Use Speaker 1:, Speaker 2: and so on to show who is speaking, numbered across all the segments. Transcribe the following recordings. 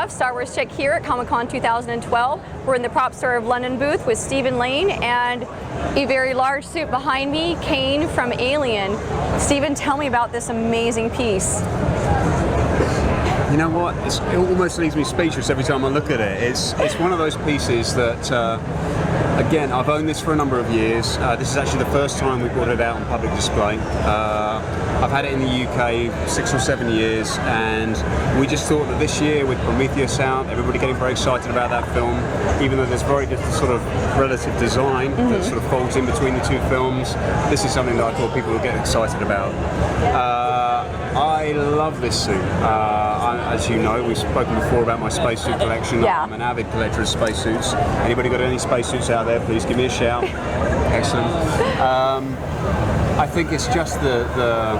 Speaker 1: Jeff, Star Wars Chick here at Comic-Con 2012. We're in the prop store of London booth with Stephen Lane and a very large suit behind me, Kane from Alien. Stephen, tell me about this amazing piece.
Speaker 2: You know what? It almost leaves me speechless every time I look at it. It's one of those pieces that, again, I've owned this for a number of years. This is actually the first time we brought it out on public display. I've had it in the UK 6 or 7 years, and we just thought that this year with Prometheus out, everybody getting very excited about that film, even though there's very different sort of relative design that sort of folds in between the two films, this is something that I thought people would get excited about. I love this suit. As you know, we've spoken before about my spacesuit collection.
Speaker 1: Yeah.
Speaker 2: I'm an avid collector of spacesuits. Anybody got any spacesuits out there, please give me a shout. Excellent. I think it's just the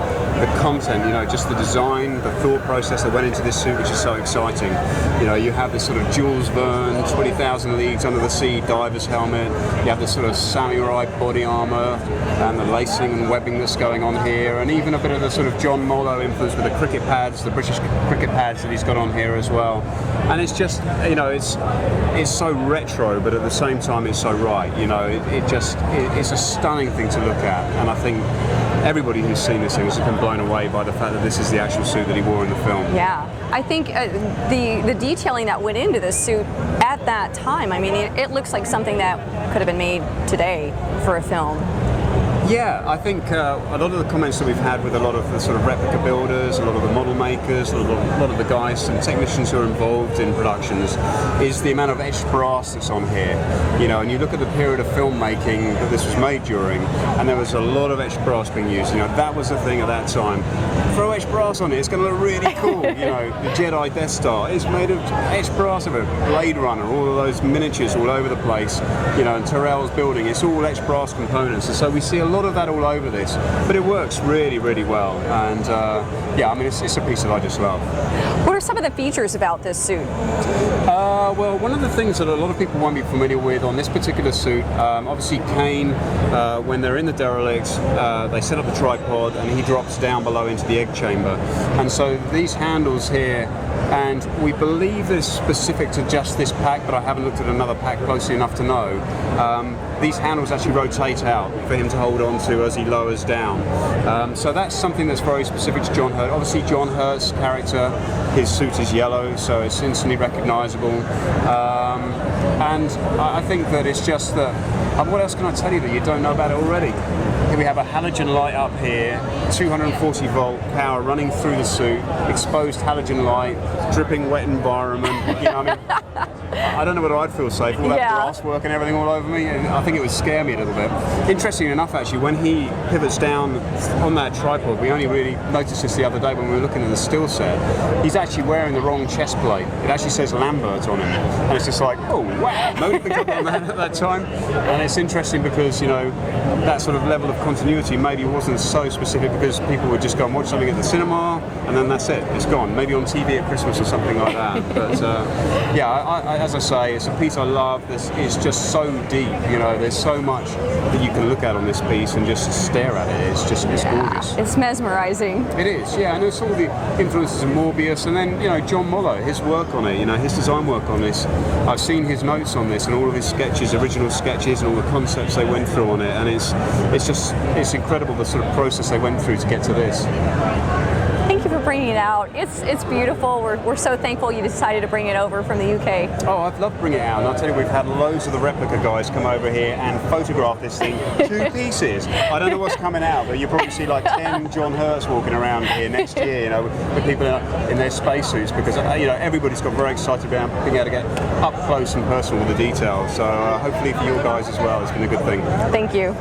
Speaker 2: content, you know, just the design, the thought process that went into this suit, which is so exciting. You know, you have this sort of Jules Verne, 20,000 Leagues Under the Sea diver's helmet. You have this sort of samurai body armor and the lacing and webbing that's going on here, and even a bit of the sort of John Mollo influence with the cricket pads, the British cricket pads that he's got on here as well. And it's just, you know, it's so retro, but at the same time it's so right. You know, it's a stunning thing to look at, and I think everybody who's seen this thing has been blown away by the fact that this is the actual suit that he wore in the film.
Speaker 1: Yeah, I think the detailing that went into this suit at that time, I mean, it looks like something that could have been made today for a film.
Speaker 2: Yeah, I think a lot of the comments that we've had with a lot of the sort of replica builders, a lot of the model makers, a lot of the guys and technicians who are involved in productions is the amount of etched brass that's on here. You know, and you look at the period of filmmaking that this was made during, and there was a lot of etched brass being used. You know, that was the thing at that time. Throw etched brass on it, it's going to look really cool. You know, the Jedi Death Star is made of etched brass of a Blade Runner, all of those miniatures all over the place. You know, and Tyrell's building, it's all etched brass components, and so we see a lot of that all over this, but it works really, really well. And yeah, I mean, it's a piece that I just love.
Speaker 1: What are some of the features about this suit?
Speaker 2: Well, one of the things that a lot of people won't be familiar with on this particular suit, obviously Kane, when they're in the derelict, they set up the tripod and he drops down below into the egg chamber. And so these handles here, and we believe they're specific to just this pack, but I haven't looked at another pack closely enough to know. These handles actually rotate out for him to hold on to as he lowers down. So that's something that's very specific to John Hurt. Obviously John Hurt's character, his suit is yellow, so it's instantly recognizable. And I think that it's just that, what else can I tell you that you don't know about it already? Here we have a halogen light up here, 240 volt power running through the suit, exposed halogen light, dripping wet environment. You know, I mean, I don't know whether I'd feel safe. All that brass work and everything all over me, and I think it would scare me a little bit. Interesting enough, actually, when he pivots down on that tripod, we only really noticed this the other day when we were looking at the still set. He's actually wearing the wrong chest plate. It actually says Lambert on him, and it's just like, oh wow, nobody picked up on that at that time. And it's interesting because, you know, that sort of level of continuity maybe wasn't so specific because people would just go and watch something at the cinema and then that's it, it's gone. Maybe on TV at Christmas or something like that. But yeah, as I say, it's a piece I love. This is just so deep, you know, there's so much that you can look at on this piece and just stare at it. It's gorgeous.
Speaker 1: It's mesmerizing.
Speaker 2: It is, yeah, and there's all the influences of Morbius, and then, you know, John Mollo, his work on it, you know, his design work on this. I've seen his notes on this and all of his sketches, original sketches, and all the concepts they went through on it, and it's incredible the sort of process they went through to get to this.
Speaker 1: Thank you for bringing it out. It's beautiful. We're so thankful you decided to bring it over from the UK.
Speaker 2: Oh, I'd love to bring it out. And I'll tell you, we've had loads of the replica guys come over here and photograph this thing, 2 pieces. I don't know what's coming out, but you'll probably see like 10 John Hurts walking around here next year, you know, with people in their spacesuits, because, you know, everybody's got very excited about being able to get up close and personal with the details. So hopefully for you guys as well, it's been a good thing.
Speaker 1: Thank you.